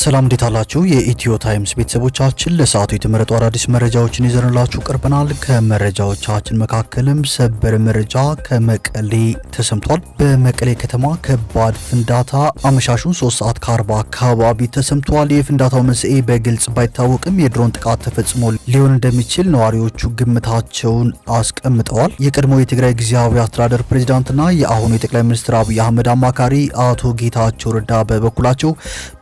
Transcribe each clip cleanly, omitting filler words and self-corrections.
ሰላም እንዴት አላችሁ? የኢትዮ ታይምስ ቤተሰቦቻችን ለሰዓቱ የተመረጡ አዳዲስ መረጃዎችን ይዘንላችሁ ቀርበናል። ከመረጃዎቻችን መካከልም ሰበር መረጃ ከመቀሌ ተሰምቷል። በመቀሌ ከተማ ከባድ ፍንዳታ አመሻሹን 3 ሰዓት ከ40 አካባቢ ተሰምቷል። የፍንዳታው መንስኤ በግልጽ ባይታወቅም የድሮን ጥቃት ተፈጽሞ ሊሆን እንደሚችል ነዋሪዎቹ ግምታቸውን አስቀምጠዋል። የቀድሞው የትግራይ ጊዜያዊ አስተዳደር ፕሬዝዳንትና የአሁኑ የጠቅላይ ሚኒስትር አብይ አህመድ አማካሪ አቶ ጌታቸው ረዳ በበኩላቸው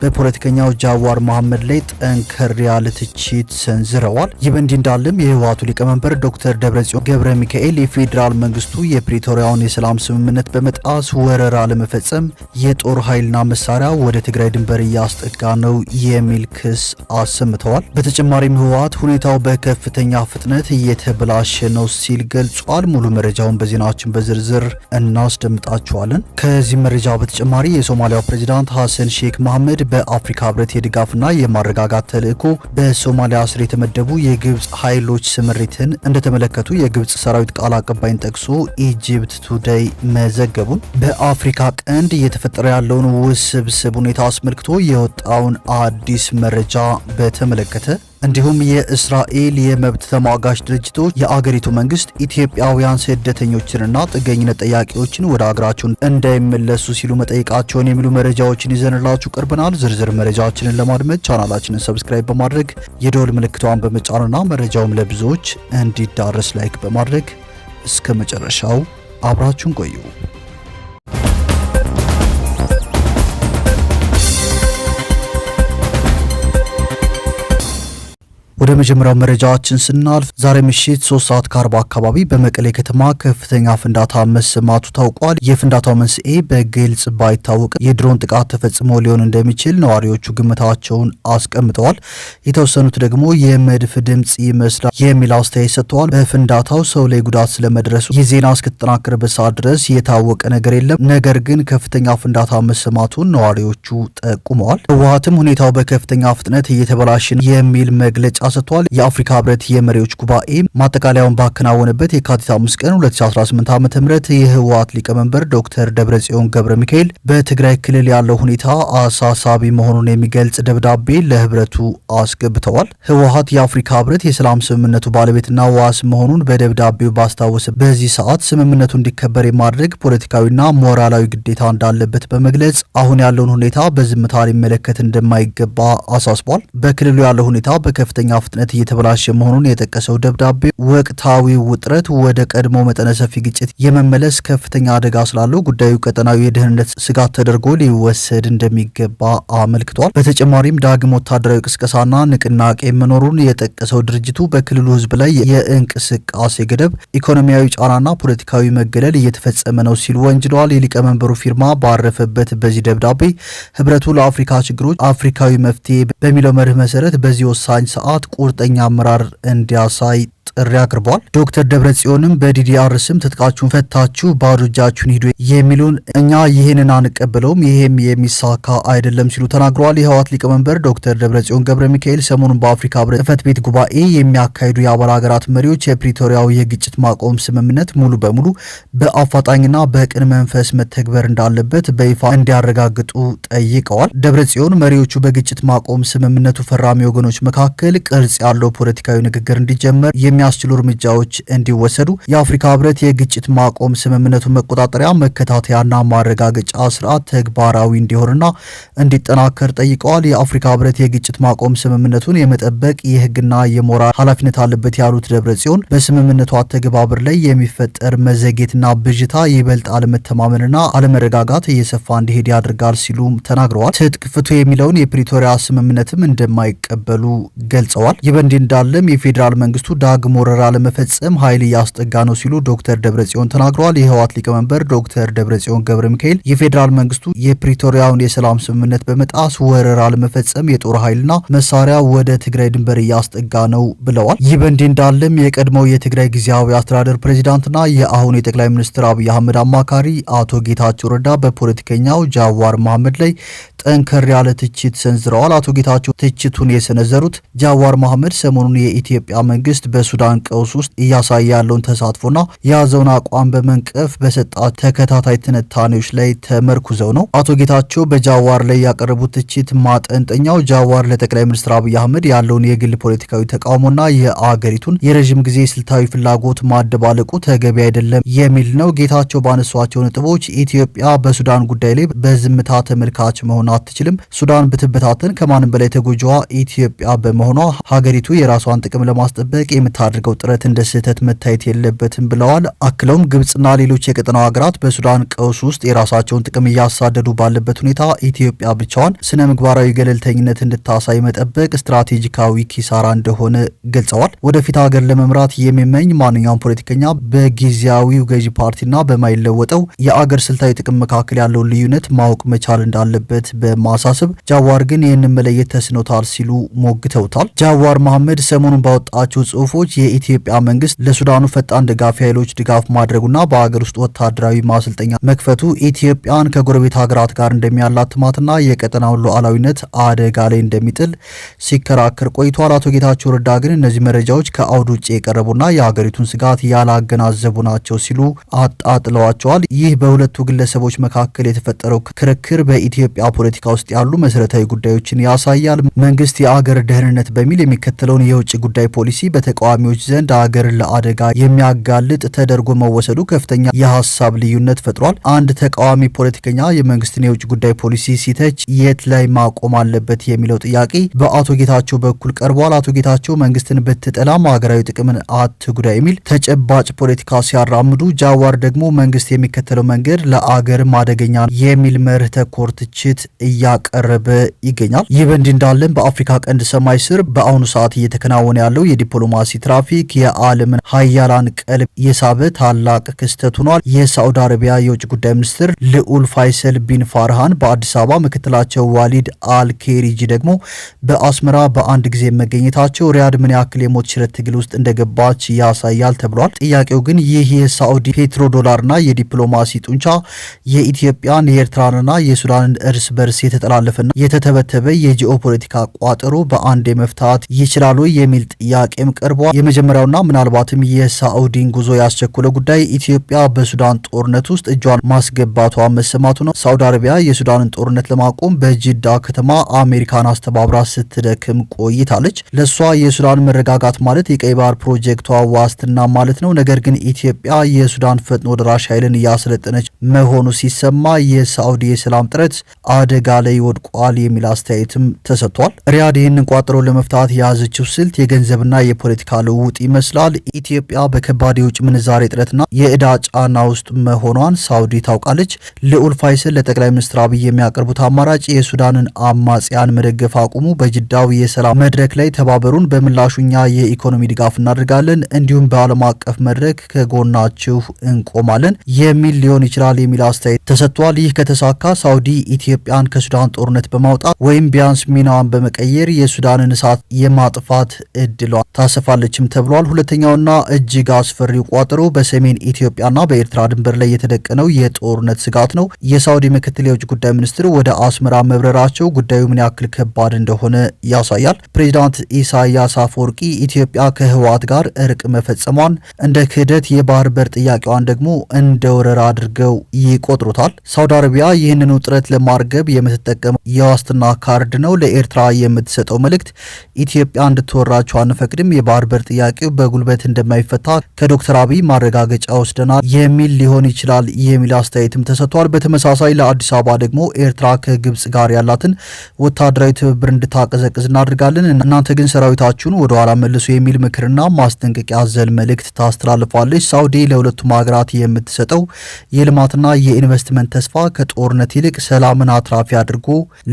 በፖለቲከኛው ጃዋር መሐመድ ላይ ጠንከር ያለ ትችት ሰንዝረዋል። ይህ በእንዲህ እንዳለም የህወሓቱ ሊቀመንበር ዶክተር ደብረጽዮን ገብረ ሚካኤል የፌዴራል መንግስቱ የፕሪቶሪያውን የሰላም ስምምነት በመጣስ ወረራ ለመፈጸም የጦር ኃይልና መሳሪያ ወደ ትግራይ ድንበር እያስጠጋ ነው የሚል ክስ አሰምተዋል። በተጨማሪም ህወሓት ሁኔታው በከፍተኛ ፍጥነት እየተበላሸ ነው ሲል ገልጿል። ሙሉ መረጃውን በዜናችን በዝርዝር እናስደምጣችኋለን። ከዚህ መረጃ በተጨማሪ የሶማሊያው ፕሬዝዳንት ሐሰን ሼክ መሐመድ በአፍሪካ ህብረት የድጋፍና የማረጋጋት ተልእኮ በሶማሊያ ስር የተመደቡ የግብጽ ኃይሎች ስምሪትን እንደተመለከቱ የግብጽ ሰራዊት ቃል አቀባይን ጠቅሶ ኢጂፕት ቱዴይ መዘገቡን፣ በአፍሪካ ቀንድ እየተፈጠረ ያለውን ውስብስብ ሁኔታ አስመልክቶ የወጣውን አዲስ መረጃ በተመለከተ እንዲሁም የእስራኤል የመብት ተሟጋች ድርጅቶች የአገሪቱ መንግስት ኢትዮጵያውያን ስደተኞችንና ጥገኝነት ጠያቂዎችን ወደ አገራቸው እንዳይመለሱ ሲሉ መጠየቃቸውን የሚሉ መረጃዎችን ይዘንላችሁ ቀርበናል። ዝርዝር መረጃዎችን ለማድመጥ ቻናላችንን ሰብስክራይብ በማድረግ የደወል ምልክቷን በመጫንና መረጃውም ለብዙዎች እንዲዳረስ ላይክ በማድረግ እስከ መጨረሻው አብራችሁን ቆዩ። ወደ መጀመሪያው መረጃችን ስናልፍ ዛሬ ምሽት 3 ሰዓት ከ40 አካባቢ በመቀሌ ከተማ ከፍተኛ ፍንዳታ መሰማቱ ታውቋል። የፍንዳታው መንስኤ በግልጽ ባይታወቅም የድሮን ጥቃት ተፈጽሞ ሊሆን እንደሚችል ነዋሪዎቹ ግምታቸውን አስቀምጠዋል። የተወሰኑት ደግሞ የመድፍ ድምጽ ይመስላል የሚል አስተያየት ሰጥተዋል። በፍንዳታው ሰው ላይ ጉዳት ስለመድረሱ ይህ ዜና እስከተጠናከረበት ሰዓት ድረስ የታወቀ ነገር የለም። ነገር ግን ከፍተኛ ፍንዳታ መሰማቱን ነዋሪዎቹ ጠቁመዋል። ህወሓትም ሁኔታው በከፍተኛ ፍጥነት እየተበላሸ ነው የሚል መግለጫ ሰጥቷል። የአፍሪካ ህብረት የመሪዎች ጉባኤ ማጠቃለያውን ባከናወነበት የካቲት 5 ቀን 2018 ዓ.ም የህወሓት ሊቀመንበር ዶክተር ደብረጽዮን ገብረ ሚካኤል በትግራይ ክልል ያለው ሁኔታ አሳሳቢ መሆኑን የሚገልጽ ደብዳቤ ለህብረቱ አስገብተዋል። ህወሓት የአፍሪካ ህብረት የሰላም ስምምነቱ ባለቤትና ዋስ መሆኑን በደብዳቤው ባስታወሰ በዚህ ሰዓት ስምምነቱ እንዲከበር የማድረግ ፖለቲካዊና ሞራላዊ ግዴታ እንዳለበት በመግለጽ አሁን ያለውን ሁኔታ በዝምታ ሊመለከት እንደማይገባ አሳስቧል። በክልሉ ያለው ሁኔታ በከፍተኛ ፍጥነት እየተበላሸ መሆኑን የጠቀሰው ደብዳቤ ወቅታዊ ውጥረት ወደ ቀድሞ መጠነ ሰፊ ግጭት የመመለስ ከፍተኛ አደጋ ስላለው ጉዳዩ ቀጠናዊ የደህንነት ስጋት ተደርጎ ሊወሰድ እንደሚገባ አመልክቷል። በተጨማሪም ዳግም ወታደራዊ ቅስቀሳና ንቅናቄ መኖሩን የጠቀሰው ድርጅቱ በክልሉ ህዝብ ላይ የእንቅስቃሴ ገደብ፣ ኢኮኖሚያዊ ጫናና ፖለቲካዊ መገለል እየተፈጸመ ነው ሲል ወንጅለዋል። የሊቀመንበሩ ፊርማ ባረፈበት በዚህ ደብዳቤ ህብረቱ ለአፍሪካ ችግሮች አፍሪካዊ መፍትሄ በሚለው መርህ መሰረት በዚህ ወሳኝ ሰዓት ቁርጠኛ አመራር እንዲያሳይ ጥሪ አቅርቧል። ዶክተር ደብረጽዮንም በዲዲአር ስም ትጥቃችሁን ፈታችሁ ባዶ እጃችሁን ሂዱ የሚሉን እኛ ይህንን አንቀበለውም፣ ይሄም የሚሳካ አይደለም ሲሉ ተናግረዋል። የህወሓት ሊቀመንበር ዶክተር ደብረጽዮን ገብረ ሚካኤል ሰሞኑን በአፍሪካ ህብረት ጽሕፈት ቤት ጉባኤ የሚያካሂዱ የአባል ሀገራት መሪዎች የፕሪቶሪያው የግጭት ማቆም ስምምነት ሙሉ በሙሉ በአፋጣኝና በቅን መንፈስ መተግበር እንዳለበት በይፋ እንዲያረጋግጡ ጠይቀዋል። ደብረጽዮን መሪዎቹ በግጭት ማቆም ስምምነቱ ፈራሚ ወገኖች መካከል ቅርጽ ያለው ፖለቲካዊ ንግግር እንዲጀመር የሚያስችሉ እርምጃዎች እንዲወሰዱ የአፍሪካ ህብረት የግጭት ማቆም ስምምነቱን መቆጣጠሪያ መከታተያና ማረጋገጫ ስርዓት ተግባራዊ እንዲሆንና እንዲጠናከር ጠይቀዋል። የአፍሪካ ህብረት የግጭት ማቆም ስምምነቱን የመጠበቅ የህግና የሞራል ኃላፊነት አለበት ያሉት ደብረጽዮን በስምምነቱ አተገባበር ላይ የሚፈጠር መዘግየትና ብዥታ ይበልጥ አለመተማመንና አለመረጋጋት እየሰፋ እንዲሄድ ያደርጋል ሲሉም ተናግረዋል። ትጥቅ ፍቱ የሚለውን የፕሪቶሪያ ስምምነትም እንደማይቀበሉ ገልጸዋል። ይህ በእንዲህ እንዳለም የፌዴራል መንግስቱ ዳግም ወረራ ለመፈጸም ኃይል እያስጠጋ ነው ሲሉ ዶክተር ደብረጽዮን ተናግረዋል። የህወሓት ሊቀመንበር ዶክተር ደብረጽዮን ገብረ ሚካኤል የፌዴራል መንግስቱ የፕሪቶሪያውን የሰላም ስምምነት በመጣስ ወረራ ለመፈጸም የጦር ኃይልና መሳሪያ ወደ ትግራይ ድንበር እያስጠጋ ነው ብለዋል። ይህ በእንዲህ እንዳለም የቀድሞው የትግራይ ጊዜያዊ አስተዳደር ፕሬዝዳንትና የአሁኑ የጠቅላይ ሚኒስትር አብይ አህመድ አማካሪ አቶ ጌታቸው ረዳ በፖለቲከኛው ጃዋር መሐመድ ላይ ጠንከር ያለ ትችት ሰንዝረዋል። አቶ ጌታቸው ትችቱን የሰነዘሩት ጃዋር መሐመድ ሰሞኑን የኢትዮጵያ መንግስት በሱ በሱዳን ቀውስ ውስጥ እያሳየ ያለውን ተሳትፎና የያዘውን አቋም በመንቀፍ በሰጣት ተከታታይ ትንታኔዎች ላይ ተመርኩዘው ነው። አቶ ጌታቸው በጃዋር ላይ ያቀረቡት ትችት ማጠንጠኛው ጃዋር ለጠቅላይ ሚኒስትር አብይ አህመድ ያለውን የግል ፖለቲካዊ ተቃውሞና የአገሪቱን የረዥም ጊዜ ስልታዊ ፍላጎት ማደባለቁ ተገቢ አይደለም የሚል ነው። ጌታቸው ባነሷቸው ነጥቦች ኢትዮጵያ በሱዳን ጉዳይ ላይ በዝምታ ተመልካች መሆን አትችልም። ሱዳን ብትበታተን ከማንም በላይ ተጎጂዋ ኢትዮጵያ በመሆኗ ሀገሪቱ የራሷን ጥቅም ለማስጠበቅ የምታደርገው ጥረት እንደ ስህተት መታየት የለበትም ብለዋል። አክለውም ግብጽና ሌሎች የቀጠናው ሀገራት በሱዳን ቀውስ ውስጥ የራሳቸውን ጥቅም እያሳደዱ ባለበት ሁኔታ ኢትዮጵያ ብቻዋን ስነ ምግባራዊ ገለልተኝነት እንድታሳይ መጠበቅ ስትራቴጂካዊ ኪሳራ እንደሆነ ገልጸዋል። ወደፊት ሀገር ለመምራት የሚመኝ ማንኛውም ፖለቲከኛ በጊዜያዊው ገዢ ፓርቲና በማይለወጠው የአገር ስልታዊ ጥቅም መካከል ያለውን ልዩነት ማወቅ መቻል እንዳለበት በማሳሰብ ጃዋር ግን ይህንን መለየት ተስኖታል ሲሉ ሞግተውታል። ጃዋር መሐመድ ሰሞኑን ባወጣቸው ጽሁፎች የኢትዮጵያ መንግስት ለሱዳኑ ፈጣን ደጋፊ ኃይሎች ድጋፍ ማድረጉና በሀገር ውስጥ ወታደራዊ ማሰልጠኛ መክፈቱ ኢትዮጵያን ከጎረቤት ሀገራት ጋር እንደሚያላትማትና የቀጠናውን ሉዓላዊነት አደጋ ላይ እንደሚጥል ሲከራከር ቆይቷል። አቶ ጌታቸው ረዳ ግን እነዚህ መረጃዎች ከአውድ ውጭ የቀረቡና የሀገሪቱን ስጋት ያላገናዘቡ ናቸው ሲሉ አጣጥለዋቸዋል። ይህ በሁለቱ ግለሰቦች መካከል የተፈጠረው ክርክር በኢትዮጵያ ፖለቲካ ውስጥ ያሉ መሰረታዊ ጉዳዮችን ያሳያል። መንግስት የአገር ደህንነት በሚል የሚከተለውን የውጭ ጉዳይ ፖሊሲ በተቃዋሚዎች ዘንድ አገርን ለአደጋ የሚያጋልጥ ተደርጎ መወሰዱ ከፍተኛ የሀሳብ ልዩነት ፈጥሯል። አንድ ተቃዋሚ ፖለቲከኛ የመንግስትን የውጭ ጉዳይ ፖሊሲ ሲተች የት ላይ ማቆም አለበት የሚለው ጥያቄ በአቶ ጌታቸው በኩል ቀርቧል። አቶ ጌታቸው መንግስትን ብትጠላም ሀገራዊ ጥቅምን አትጉዳ የሚል ተጨባጭ ፖለቲካ ሲያራምዱ፣ ጃዋር ደግሞ መንግስት የሚከተለው መንገድ ለአገርም አደገኛ የሚል መርህ ተኮር ትችት እያቀረበ ይገኛል። ይህ በእንዲህ እንዳለን በአፍሪካ ቀንድ ሰማይ ስር በአሁኑ ሰዓት እየተከናወነ ያለው የዲፕሎማሲ ትራፊክ የዓለምን ሀያላን ቀልብ የሳበ ታላቅ ክስተት ሆኗል። የሳዑዲ አረቢያ የውጭ ጉዳይ ሚኒስትር ልዑል ፋይሰል ቢን ፋርሃን በአዲስ አበባ፣ ምክትላቸው ዋሊድ አልኬሪጂ ደግሞ በአስመራ በአንድ ጊዜ መገኘታቸው ሪያድ ምን ያክል የሞት ሽረት ትግል ውስጥ እንደገባች ያሳያል ተብሏል። ጥያቄው ግን ይህ የሳዑዲ ፔትሮ ዶላርና የዲፕሎማሲ ጡንቻ የኢትዮጵያን የኤርትራንና የሱዳንን እርስ በርስ የተጠላለፈና የተተበተበ የጂኦፖለቲካ ቋጠሮ በአንድ መፍታት ይችላሉ የሚል ጥያቄም ቀርቧል። የመጀመሪያውና ምናልባትም የሳዑዲን ጉዞ ያስቸኮለ ጉዳይ ኢትዮጵያ በሱዳን ጦርነት ውስጥ እጇን ማስገባቷ መሰማቱ ነው። ሳዑዲ አረቢያ የሱዳንን ጦርነት ለማቆም በጅዳ ከተማ አሜሪካን አስተባብራ ስትደክም ቆይታለች። ለሷ የሱዳን መረጋጋት ማለት የቀይ ባህር ፕሮጀክቷ ዋስትና ማለት ነው። ነገር ግን ኢትዮጵያ የሱዳን ፈጥኖ ደራሽ ኃይልን እያሰለጠነች መሆኑ ሲሰማ የሳዑዲ የሰላም ጥረት አደጋ ላይ ወድቋል የሚል አስተያየትም ተሰጥቷል። ሪያድ ይህንን ቋጠሮ ለመፍታት የያዘችው ስልት የገንዘብና የፖለቲካ ልውውጥ ይመስላል። ኢትዮጵያ በከባድ የውጭ ምንዛሬ እጥረትና የዕዳ ጫና ውስጥ መሆኗን ሳዑዲ ታውቃለች። ልዑል ፋይሰል ለጠቅላይ ሚኒስትር አብይ የሚያቀርቡት አማራጭ የሱዳንን አማጽያን መደገፍ አቁሙ፣ በጅዳው የሰላም መድረክ ላይ ተባበሩን፣ በምላሹ እኛ የኢኮኖሚ ድጋፍ እናደርጋለን፣ እንዲሁም በዓለም አቀፍ መድረክ ከጎናችሁ እንቆማለን የሚል ሊሆን ይችላል የሚል አስተያየት ተሰጥቷል። ይህ ከተሳካ ሳዑዲ ኢትዮጵያን ከሱዳን ጦርነት በማውጣት ወይም ቢያንስ ሚናዋን በመቀየር የሱዳንን እሳት የማጥፋት እድሏ ታሰፋለችም ተብሏል። ሁለተኛውና እጅግ አስፈሪው ቋጠሮ በሰሜን ኢትዮጵያና በኤርትራ ድንበር ላይ የተደቀነው የጦርነት ስጋት ነው። የሳዑዲ ምክትል የውጭ ጉዳይ ሚኒስትር ወደ አስመራ መብረራቸው ጉዳዩ ምን ያክል ከባድ እንደሆነ ያሳያል። ፕሬዚዳንት ኢሳያስ አፈወርቂ ኢትዮጵያ ከህወሓት ጋር እርቅ መፈጸሟን እንደ ክህደት፣ የባህር በር ጥያቄዋን ደግሞ እንደ ወረራ አድርገው ይቆጥሩታል። ሳዑዲ አረቢያ ይህንን ውጥረት ለማርገብ የምትጠቀመው የዋስትና ካርድ ነው። ለኤርትራ የምትሰጠው መልእክት ኢትዮጵያ እንድትወራቸው አንፈቅድም፣ የባህር በር ጥያቄው በጉልበት እንደማይፈታ ከዶክተር አብይ ማረጋገጫ ወስደናል የሚል ሊሆን ይችላል የሚል አስተያየትም ተሰጥቷል። በተመሳሳይ ለአዲስ አበባ ደግሞ ኤርትራ ከግብጽ ጋር ያላትን ወታደራዊ ትብብር እንድታቀዘቅዝ እናደርጋለን፣ እናንተ ግን ሰራዊታችሁን ወደ ኋላ መልሱ የሚል ምክርና ማስጠንቀቂያ አዘል መልእክት ታስተላልፋለች። ሳዑዲ ለሁለቱም ሀገራት የምትሰጠው የልማትና የኢንቨስትመንት ተስፋ ከጦርነት ይልቅ ሰላምን አትራፊ አድርጎ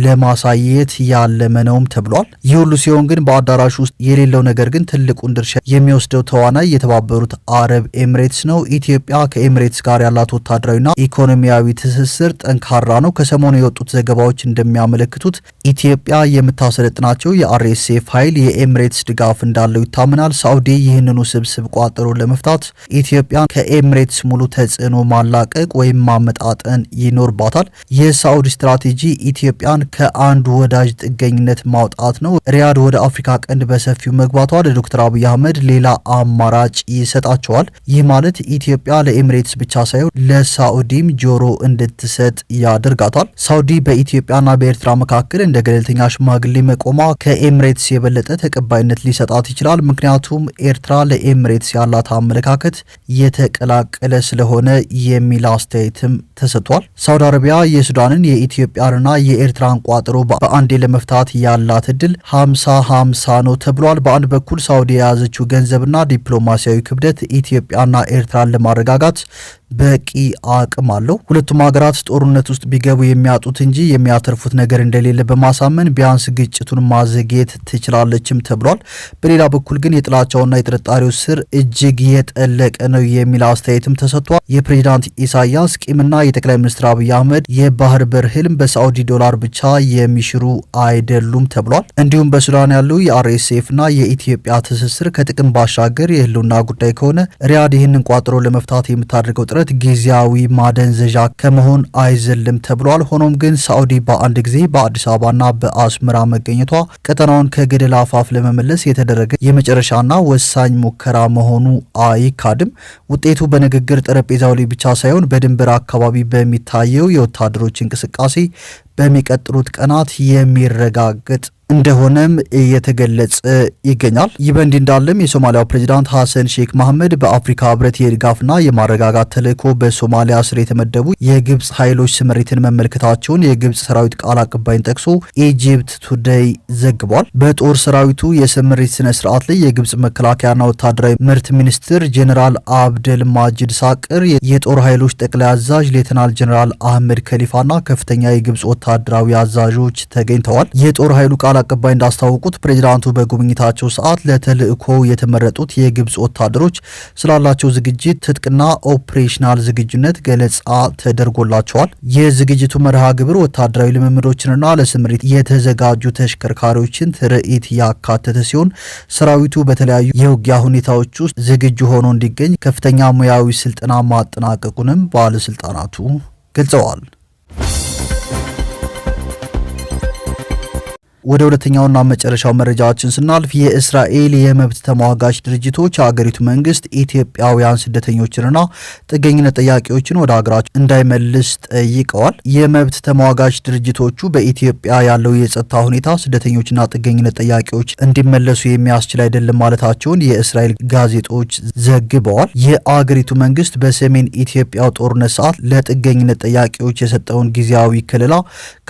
ለማሳየት ያለመ ነውም ተብሏል። ይህ ሁሉ ሲሆን ግን በአዳራሽ ውስጥ የሌለው ነገር ግን ትልቁን ድርሻ የሚወስደው ተዋናይ የተባበሩት አረብ ኤምሬትስ ነው። ኢትዮጵያ ከኤምሬትስ ጋር ያላት ወታደራዊና ኢኮኖሚያዊ ትስስር ጠንካራ ነው። ከሰሞኑ የወጡት ዘገባዎች እንደሚያመለክቱት ኢትዮጵያ የምታሰለጥናቸው የአርኤስኤፍ ኃይል የኤምሬትስ ድጋፍ እንዳለው ይታመናል። ሳዑዲ ይህንኑ ስብስብ ቋጠሮ ለመፍታት ኢትዮጵያን ከኤምሬትስ ሙሉ ተጽዕኖ ማላቀቅ ወይም ማመጣጠን ይኖርባታል። የሳዑዲ ስትራቴጂ ኢትዮጵያን ከአንድ ወዳጅ ጥገኝነት ማውጣት ነው። ሪያድ ወደ አፍሪካ ቀንድ በሰፊው መግባቷ ለዶክተር አብይ አህመድ ሌላ አማራጭ ይሰጣቸዋል። ይህ ማለት ኢትዮጵያ ለኤሚሬትስ ብቻ ሳይሆን ለሳዑዲም ጆሮ እንድትሰጥ ያደርጋታል። ሳዑዲ በኢትዮጵያና በኤርትራ መካከል እንደ ገለልተኛ ሽማግሌ መቆሟ ከኤሚሬትስ የበለጠ ተቀባይነት ሊሰጣት ይችላል። ምክንያቱም ኤርትራ ለኤሚሬትስ ያላት አመለካከት የተቀላቀለ ስለሆነ የሚል አስተያየትም ተሰጥቷል። ሳውዲ አረቢያ የሱዳንን የኢትዮጵያንና የኤርትራን ቋጠሮ በአንዴ ለመፍታት ያላት እድል 50-50 ነው ተብሏል። በአንድ በኩል ሳውዲ የያዘችው ገንዘብና ዲፕሎማሲያዊ ክብደት ኢትዮጵያና ኤርትራን ለማረጋጋት በቂ አቅም አለው። ሁለቱም ሀገራት ጦርነት ውስጥ ቢገቡ የሚያጡት እንጂ የሚያተርፉት ነገር እንደሌለ በማሳመን ቢያንስ ግጭቱን ማዘግየት ትችላለችም ተብሏል። በሌላ በኩል ግን የጥላቻውና የጥርጣሬው ስር እጅግ የጠለቀ ነው የሚል አስተያየትም ተሰጥቷል። የፕሬዚዳንት ኢሳያስ ቂምና የጠቅላይ ሚኒስትር አብይ አህመድ የባህር በር ህልም በሳዑዲ ዶላር ብቻ የሚሽሩ አይደሉም ተብሏል። እንዲሁም በሱዳን ያለው የአርኤስኤፍና የኢትዮጵያ ትስስር ከጥቅም ባሻገር የህልውና ጉዳይ ከሆነ ሪያድ ይህንን ቋጠሮ ለመፍታት የምታደርገው ጥረት ጊዜያዊ ማደንዘዣ ከመሆን አይዘልም ተብሏል። ሆኖም ግን ሳዑዲ በአንድ ጊዜ በአዲስ አበባና በአስመራ መገኘቷ ቀጠናውን ከገደል አፋፍ ለመመለስ የተደረገ የመጨረሻና ወሳኝ ሙከራ መሆኑ አይካድም። ውጤቱ በንግግር ጠረጴዛው ላይ ብቻ ሳይሆን በድንበር አካባቢ በሚታየው የወታደሮች እንቅስቃሴ በሚቀጥሉት ቀናት የሚረጋገጥ እንደሆነም እየተገለጸ ይገኛል። ይህ በእንዲህ እንዳለም የሶማሊያው ፕሬዚዳንት ሐሰን ሼክ መሐመድ በአፍሪካ ህብረት የድጋፍና የማረጋጋት ተልዕኮ በሶማሊያ ስር የተመደቡ የግብጽ ኃይሎች ስምሪትን መመልከታቸውን የግብጽ ሰራዊት ቃል አቀባይን ጠቅሶ ኢጂፕት ቱዴይ ዘግቧል። በጦር ሰራዊቱ የስምሪት ስነ ስርዓት ላይ የግብጽ መከላከያና ወታደራዊ ምርት ሚኒስትር ጄኔራል አብደል ማጂድ ሳቅር፣ የጦር ኃይሎች ጠቅላይ አዛዥ ሌተናል ጄኔራል አህመድ ከሊፋና ከፍተኛ የግብጽ ወታደራዊ አዛዦች ተገኝተዋል። የጦር ኃይሉ ቃል አቀባይ እንዳስታወቁት ፕሬዚዳንቱ በጉብኝታቸው ሰዓት ለተልዕኮው የተመረጡት የግብጽ ወታደሮች ስላላቸው ዝግጅት፣ ትጥቅና ኦፕሬሽናል ዝግጁነት ገለጻ ተደርጎላቸዋል። የዝግጅቱ መርሃ ግብር ወታደራዊ ልምምዶችንና ለስምሪት የተዘጋጁ ተሽከርካሪዎችን ትርኢት ያካተተ ሲሆን ሰራዊቱ በተለያዩ የውጊያ ሁኔታዎች ውስጥ ዝግጁ ሆኖ እንዲገኝ ከፍተኛ ሙያዊ ስልጠና ማጠናቀቁንም ባለስልጣናቱ ገልጸዋል። ወደ ሁለተኛውና መጨረሻው መረጃችን ስናልፍ የእስራኤል የመብት ተሟጋች ድርጅቶች የአገሪቱ መንግስት ኢትዮጵያውያን ስደተኞችንና ጥገኝነት ጠያቂዎችን ወደ ሀገራቸው እንዳይመልስ ጠይቀዋል። የመብት ተሟጋች ድርጅቶቹ በኢትዮጵያ ያለው የጸጥታ ሁኔታ ስደተኞችና ጥገኝነት ጠያቂዎች እንዲመለሱ የሚያስችል አይደለም ማለታቸውን የእስራኤል ጋዜጦች ዘግበዋል። የአገሪቱ መንግስት በሰሜን ኢትዮጵያው ጦርነት ሰዓት ለጥገኝነት ጠያቂዎች የሰጠውን ጊዜያዊ ክልላ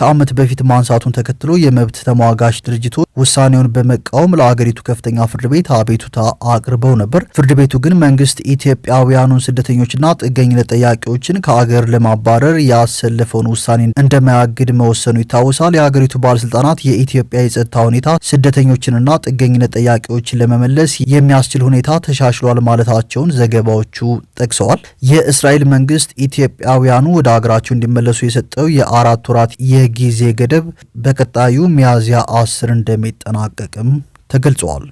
ከዓመት በፊት ማንሳቱን ተከትሎ የመብት ተሟጋች ድርጅቶች ውሳኔውን በመቃወም ለአገሪቱ ከፍተኛ ፍርድ ቤት አቤቱታ አቅርበው ነበር። ፍርድ ቤቱ ግን መንግስት ኢትዮጵያውያኑን ስደተኞችና ጥገኝነት ጠያቂዎችን ከአገር ለማባረር ያሰለፈውን ውሳኔ እንደማያግድ መወሰኑ ይታወሳል። የአገሪቱ ባለስልጣናት የኢትዮጵያ የጸጥታ ሁኔታ ስደተኞችንና ጥገኝነት ጠያቂዎችን ለመመለስ የሚያስችል ሁኔታ ተሻሽሏል ማለታቸውን ዘገባዎቹ ጠቅሰዋል። የእስራኤል መንግስት ኢትዮጵያውያኑ ወደ አገራቸው እንዲመለሱ የሰጠው የ4 ወራት የጊዜ ገደብ በቀጣዩ ሚያዝያ 10 እንደሚጠናቀቅም ተገልጿል።